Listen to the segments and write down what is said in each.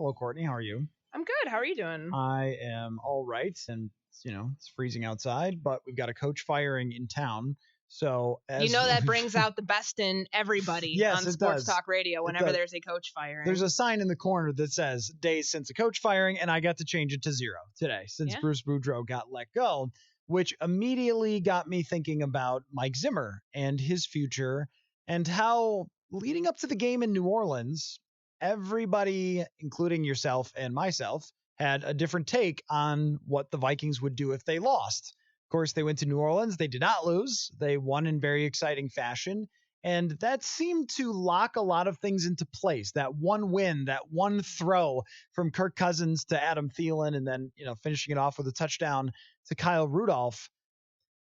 Hello, Courtney. How are you? I'm good. How are you doing? I am all right, and it's freezing outside, but we've got a coach firing in town. So You as know that brings out the best in everybody yes, on it sports does. talk radio It whenever does. there's a coach firing. There's a sign in the corner that says days since a coach firing, and I got to change it to 0 today since Yeah. Bruce Boudreau got let go, which immediately got me thinking about Mike Zimmer and his future and how leading up to the game in New Orleans, everybody, including yourself and myself, had a different take on what the Vikings would do if they lost. Of course, they went to New Orleans. They did not lose. They won in very exciting fashion. And that seemed to lock a lot of things into place. That one win, that one throw from Kirk Cousins to Adam Thielen, and then, finishing it off with a touchdown to Kyle Rudolph.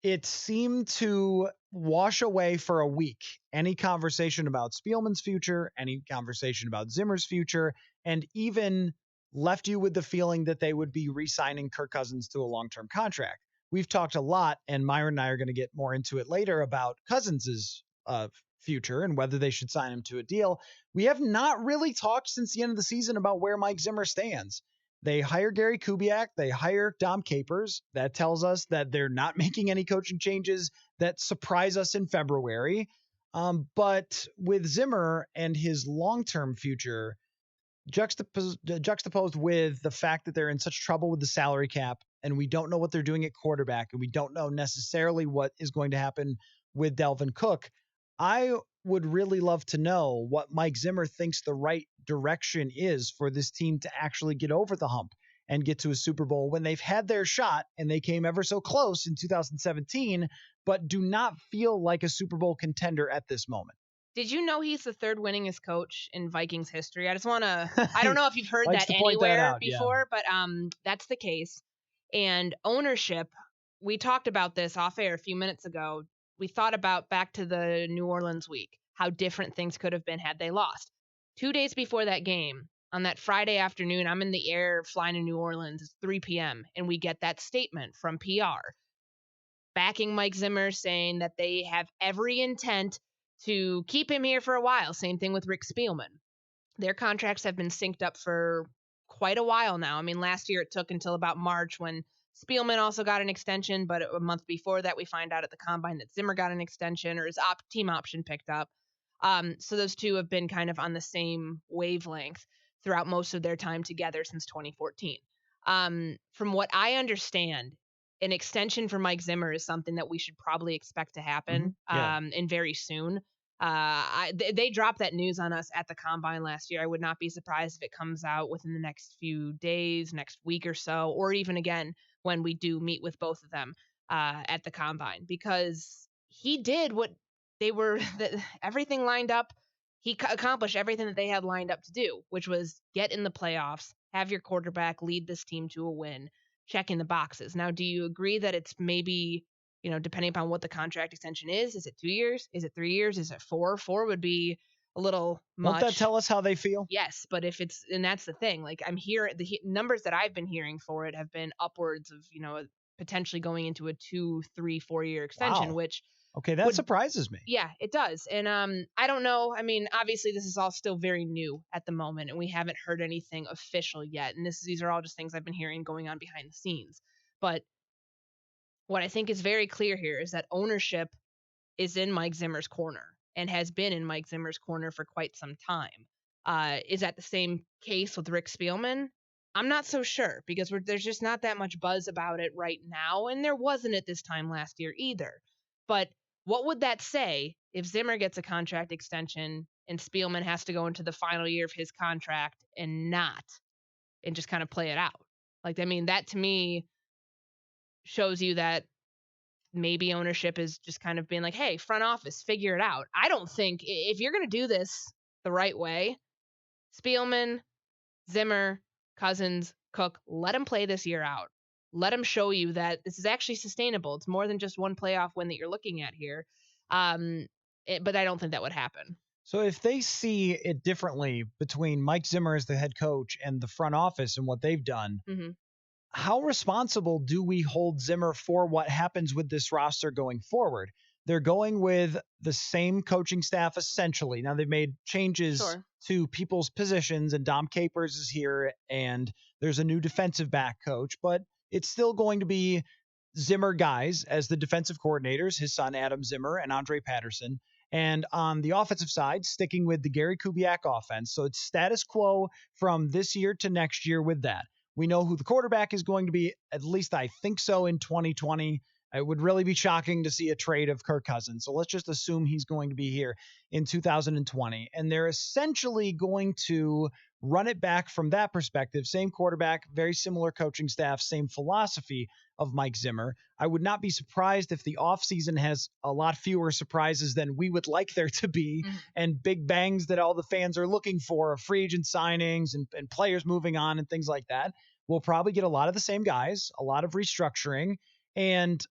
It seemed to wash away for a week any conversation about Spielman's future, any conversation about Zimmer's future, and even left you with the feeling that they would be re-signing Kirk Cousins to a long-term contract. We've talked a lot, and Myron and I are going to get more into it later about Cousins' future and whether they should sign him to a deal. We have not really talked since the end of the season about where Mike Zimmer stands. They hire Gary Kubiak. They hire Dom Capers. That tells us that they're not making any coaching changes that surprise us in February. But with Zimmer and his long-term future juxtaposed with the fact that they're in such trouble with the salary cap and we don't know what they're doing at quarterback and we don't know necessarily what is going to happen with Dalvin Cook, I would really love to know what Mike Zimmer thinks the right direction is for this team to actually get over the hump and get to a Super Bowl when they've had their shot and they came ever so close in 2017, but do not feel like a Super Bowl contender at this moment. Did you know he's the third winningest coach in Vikings history? I just want to, I don't know if you've heard Likes that to point that anywhere out, yeah. before, but that's the case. And ownership, we talked about this off air a few minutes ago. We thought about back to the New Orleans week, how different things could have been had they lost. 2 days before that game, on that Friday afternoon, I'm in the air flying to New Orleans. It's 3 p.m. and we get that statement from PR backing Mike Zimmer, saying that they have every intent to keep him here for a while. Same thing with Rick Spielman. Their contracts have been synced up for quite a while now. I mean, last year it took until about March when Spielman also got an extension, but a month before that, we find out at the combine that Zimmer got an extension or his team option picked up. So those two have been kind of on the same wavelength throughout most of their time together since 2014. From what I understand, an extension for Mike Zimmer is something that we should probably expect to happen and very soon. They dropped that news on us at the combine last year. I would not be surprised if it comes out within the next few days, next week or so, or even again when we do meet with both of them at the combine, because he did what they were, everything lined up. He accomplished everything that they had lined up to do, which was get in the playoffs, have your quarterback lead this team to a win, checking the boxes. Now, do you agree that it's maybe, depending upon what the contract extension is it 2 years? Is it 3 years? Is it 4? 4 would be a little much. Won't that tell us how they feel? Yes, but if it's, and that's the thing, like I'm here, the numbers that I've been hearing for it have been upwards of, potentially going into a 2, 3, 4 year extension, Wow. which Okay, that surprises me. Yeah, it does. And I don't know. I mean, obviously this is all still very new at the moment and we haven't heard anything official yet. And these are all just things I've been hearing going on behind the scenes. But what I think is very clear here is that ownership is in Mike Zimmer's corner and has been in Mike Zimmer's corner for quite some time. Is that the same case with Rick Spielman? I'm not so sure because there's just not that much buzz about it right now. And there wasn't at this time last year either. But what would that say if Zimmer gets a contract extension and Spielman has to go into the final year of his contract and just kind of play it out? Like, I mean, that to me shows you that maybe ownership is just kind of being like, hey, front office, figure it out. I don't think if you're going to do this the right way, Spielman, Zimmer, Cousins, Cook, let him play this year out. Let them show you that this is actually sustainable. It's more than just one playoff win that you're looking at here. But I don't think that would happen. So if they see it differently between Mike Zimmer as the head coach and the front office and what they've done, how responsible do we hold Zimmer for what happens with this roster going forward? They're going with the same coaching staff essentially. Now they've made changes Sure. to people's positions, and Dom Capers is here, and there's a new defensive back coach, but it's still going to be Zimmer guys as the defensive coordinators, his son Adam Zimmer and Andre Patterson. And on the offensive side, sticking with the Gary Kubiak offense. So it's status quo from this year to next year with that. We know who the quarterback is going to be, at least I think so, in 2020. It would really be shocking to see a trade of Kirk Cousins. So let's just assume he's going to be here in 2020. And they're essentially going to run it back from that perspective. Same quarterback, very similar coaching staff, same philosophy of Mike Zimmer. I would not be surprised if the offseason has a lot fewer surprises than we would like there to be, and big bangs that all the fans are looking for, free agent signings and players moving on and things like that. We'll probably get a lot of the same guys, a lot of restructuring. And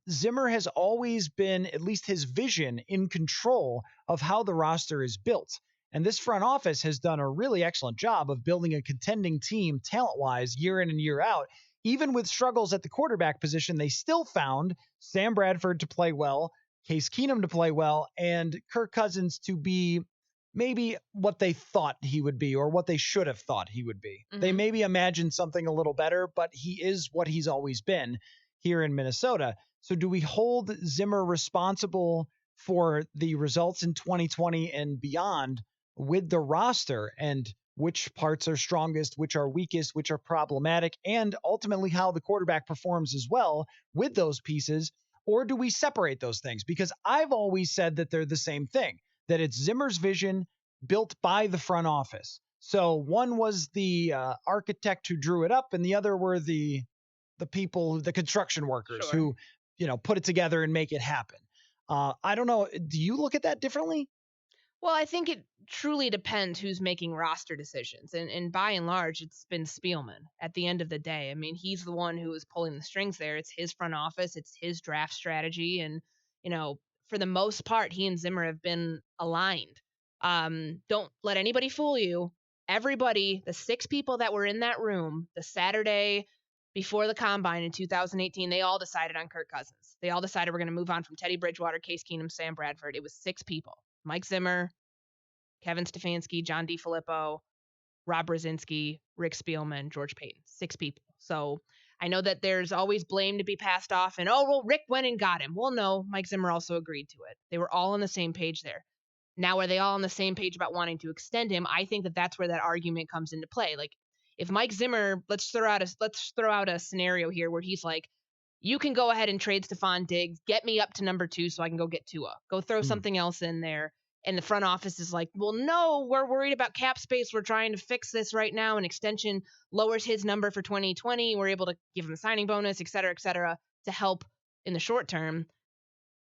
Zimmer has always been, at least his vision, in control of how the roster is built. And this front office has done a really excellent job of building a contending team talent-wise year in and year out. Even with struggles at the quarterback position, they still found Sam Bradford to play well, Case Keenum to play well, and Kirk Cousins to be maybe what they thought he would be or what they should have thought he would be. They maybe imagined something a little better, but he is what he's always been here in Minnesota. So do we hold Zimmer responsible for the results in 2020 and beyond with the roster, and which parts are strongest, which are weakest, which are problematic, and ultimately how the quarterback performs as well with those pieces? Or do we separate those things? Because I've always said that they're the same thing, that it's Zimmer's vision built by the front office. So one was the architect who drew it up, and the other were the people, the construction workers who, put it together and make it happen. I don't know. Do you look at that differently? Well, I think it truly depends who's making roster decisions. And by and large, it's been Spielman at the end of the day. I mean, he's the one who is pulling the strings there. It's his front office, it's his draft strategy. And, for the most part, he and Zimmer have been aligned. Don't let anybody fool you. Everybody, the 6 people that were in that room the Saturday before the combine in 2018, they all decided on Kirk Cousins. They all decided we're going to move on from Teddy Bridgewater, Case Keenum, Sam Bradford. It was 6 people. Mike Zimmer, Kevin Stefanski, John DeFilippo, Rob Brzezinski, Rick Spielman, George Payton. 6 people. So I know that there's always blame to be passed off and, Rick went and got him. Well, no, Mike Zimmer also agreed to it. They were all on the same page there. Now, are they all on the same page about wanting to extend him? I think that that's where that argument comes into play. Like, if Mike Zimmer, let's throw out a scenario here where he's like, you can go ahead and trade Stephon Diggs, get me up to number 2 so I can go get Tua. Go throw something else in there. And the front office is like, well, no, we're worried about cap space. We're trying to fix this right now. An extension lowers his number for 2020. We're able to give him a signing bonus, et cetera, to help in the short term.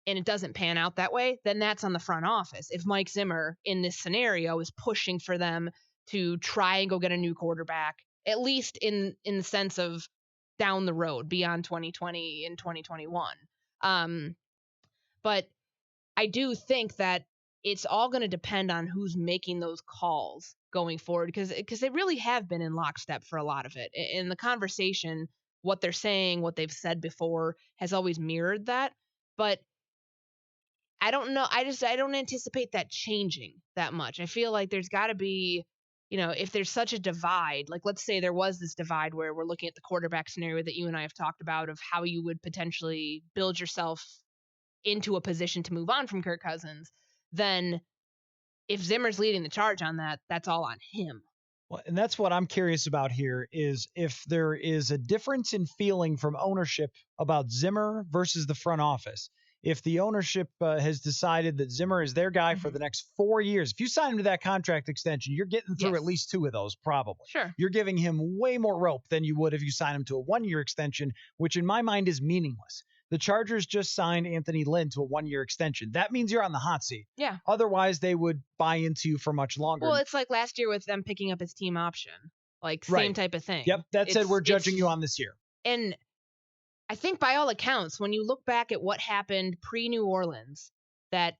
And it doesn't pan out that way, then that's on the front office. If Mike Zimmer in this scenario is pushing for them to try and go get a new quarterback, at least in the sense of down the road beyond 2020 and 2021. But I do think that it's all going to depend on who's making those calls going forward, because they really have been in lockstep for a lot of it. In the conversation, what they're saying, what they've said before has always mirrored that. But I don't know. I don't anticipate that changing that much. I feel like there's got to be, if there's such a divide, like let's say there was this divide where we're looking at the quarterback scenario that you and I have talked about of how you would potentially build yourself into a position to move on from Kirk Cousins, then if Zimmer's leading the charge on that, that's all on him. Well, and that's what I'm curious about here, is if there is a difference in feeling from ownership about Zimmer versus the front office. If the ownership has decided that Zimmer is their guy for the next 4 years, if you sign him to that contract extension, you're getting through at least 2 of those probably. Sure. You're giving him way more rope than you would if you sign him to a 1-year extension, which in my mind is meaningless. The Chargers just signed Anthony Lynn to a 1-year extension. That means you're on the hot seat. Yeah. Otherwise, they would buy into you for much longer. Well, it's like last year with them picking up his team option. Like, same type of thing. Yep, that said, we're judging you on this year. And I think by all accounts, when you look back at what happened pre-New Orleans, that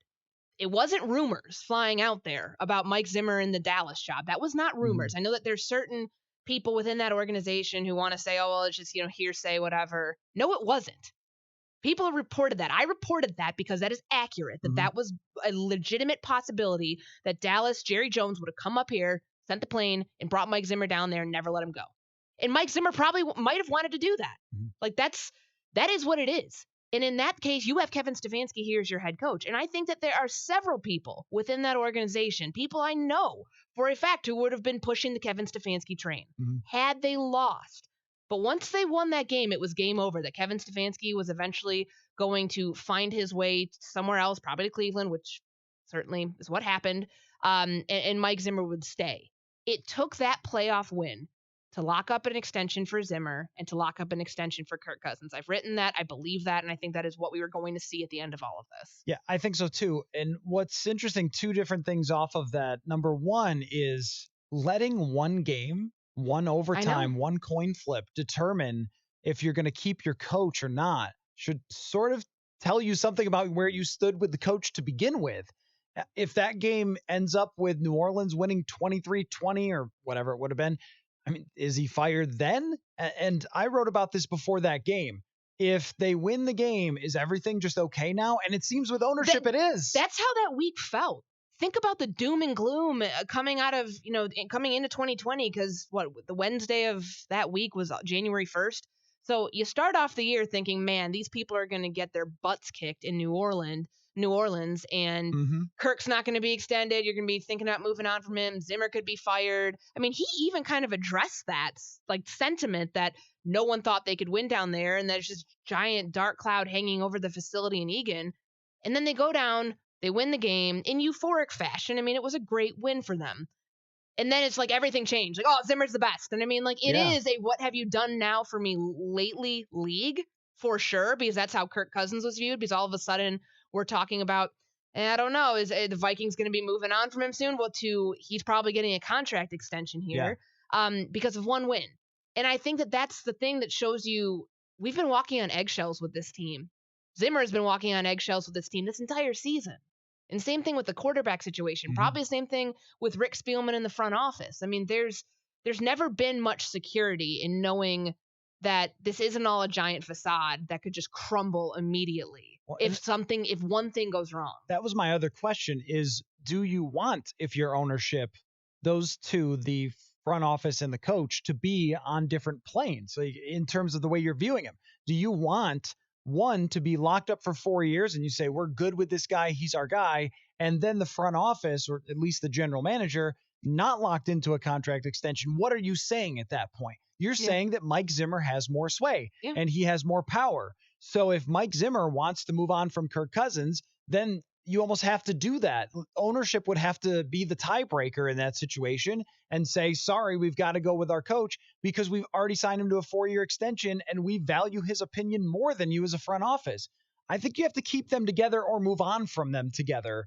it wasn't rumors flying out there about Mike Zimmer and the Dallas job. That was not rumors. I know that there's certain people within that organization who want to say, oh, well, it's just, hearsay, whatever. No, it wasn't. People reported that. I reported that because that is accurate, that that was a legitimate possibility that Dallas, Jerry Jones would have come up here, sent the plane, and brought Mike Zimmer down there and never let him go. And Mike Zimmer probably might have wanted to do that. Like that is what it is. And in that case, you have Kevin Stefanski here as your head coach. And I think that there are several people within that organization, people I know for a fact, who would have been pushing the Kevin Stefanski train had they lost. But once they won that game, it was game over. That Kevin Stefanski was eventually going to find his way somewhere else, probably to Cleveland, which certainly is what happened. And Mike Zimmer would stay. It took that playoff win to lock up an extension for Zimmer and to lock up an extension for Kirk Cousins. I've written that. I believe that. And I think that is what we were going to see at the end of all of this. Yeah, I think so too. And what's interesting, two different things off of that. Number one is letting one game, one overtime, one coin flip determine if you're going to keep your coach or not should sort of tell you something about where you stood with the coach to begin with. If that game ends up with New Orleans winning 23-20 or whatever it would have been, I mean, is he fired then? And I wrote about this before that game. If they win the game, is everything just okay now? And it seems with ownership, it is. That's how that week felt. Think about the doom and gloom coming out of, coming into 2020, because the Wednesday of that week was January 1st. So you start off the year thinking, man, these people are going to get their butts kicked in New Orleans, and Kirk's not going to be extended. You're going to be thinking about moving on from him. Zimmer could be fired. I mean, he even kind of addressed that sentiment that no one thought they could win down there, and there's this giant dark cloud hanging over the facility in Egan. And then they go down, they win the game in euphoric fashion. I mean, it was a great win for them. And then it's like everything changed. Like, oh, Zimmer's the best. And I mean, it is a what have you done now for me lately league for sure, because that's how Kirk Cousins was viewed. Because all of a sudden we're talking about, I don't know, is the Vikings going to be moving on from him soon? Well, he's probably getting a contract extension here because of one win. And I think that that's the thing that shows you we've been walking on eggshells with this team. Zimmer has been walking on eggshells with this team this entire season. And same thing with the quarterback situation. Probably the same thing with Rick Spielman in the front office. I mean, there's never been much security in knowing that this isn't all a giant facade that could just crumble immediately if one thing goes wrong. That was my other question is, do you want, if your ownership, those two, the front office and the coach, to be on different planes? So in terms of the way you're viewing him, do you want one to be locked up for 4 years and you say, we're good with this guy, he's our guy, and then the front office, or at least the general manager, not locked into a contract extension? What are you saying at that point? You're saying that Mike Zimmer has more sway and he has more power. So if Mike Zimmer wants to move on from Kirk Cousins, then you almost have to do that. Ownership would have to be the tiebreaker in that situation and say, sorry, we've got to go with our coach because we've already signed him to a 4-year extension and we value his opinion more than you as a front office. I think you have to keep them together or move on from them together.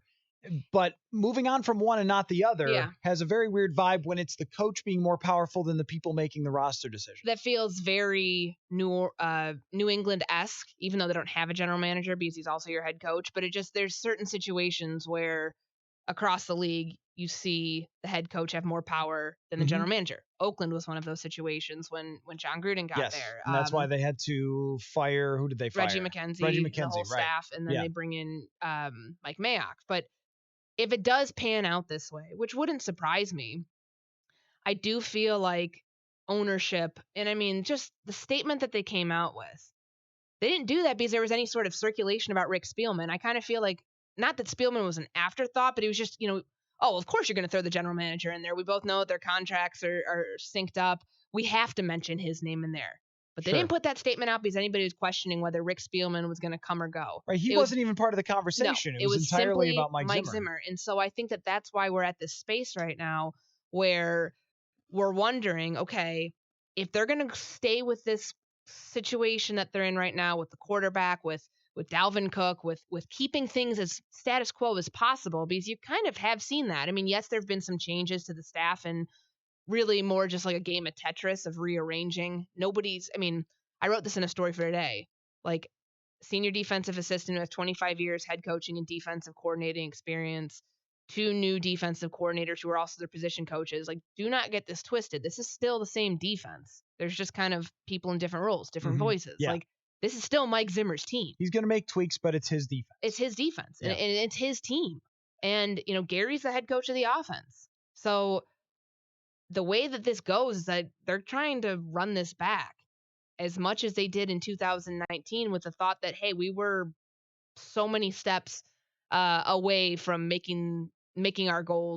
But moving on from one and not the other has a very weird vibe when it's the coach being more powerful than the people making the roster decision. That feels very New England-esque, even though they don't have a general manager because he's also your head coach. But there's certain situations where across the league you see the head coach have more power than the general manager. Oakland was one of those situations when John Gruden got there. And that's why they had to fire. Who did they fire? Reggie McKenzie, the whole staff, and then they bring in Mike Mayock. But if it does pan out this way, which wouldn't surprise me, I do feel like ownership, and I mean, just the statement that they came out with, they didn't do that because there was any sort of circulation about Rick Spielman. I kind of feel like, not that Spielman was an afterthought, but it was just, oh, of course you're going to throw the general manager in there. We both know their contracts are synced up. We have to mention his name in there. But they didn't put that statement out because anybody was questioning whether Rick Spielman was going to come or go. Right, he wasn't even part of the conversation. No, it was entirely about Mike Zimmer. And so I think that that's why we're at this space right now where we're wondering, okay, if they're going to stay with this situation that they're in right now with the quarterback, with Dalvin Cook, with keeping things as status quo as possible, because you kind of have seen that. I mean, yes, there have been some changes to the staff and really more just like a game of Tetris of rearranging. I wrote this in a story for today. Like, senior defensive assistant with 25 years head coaching and defensive coordinating experience, 2 new defensive coordinators who are also their position coaches. Like, do not get this twisted. This is still the same defense. There's just kind of people in different roles, different voices. Yeah. Like, This is still Mike Zimmer's team. He's going to make tweaks, but it's his defense. It's his defense, Yeah. and it's his team. And, Gary's the head coach of the offense. So the way that this goes is that they're trying to run this back as much as they did in 2019 with the thought that, hey, we were so many steps away from making our goals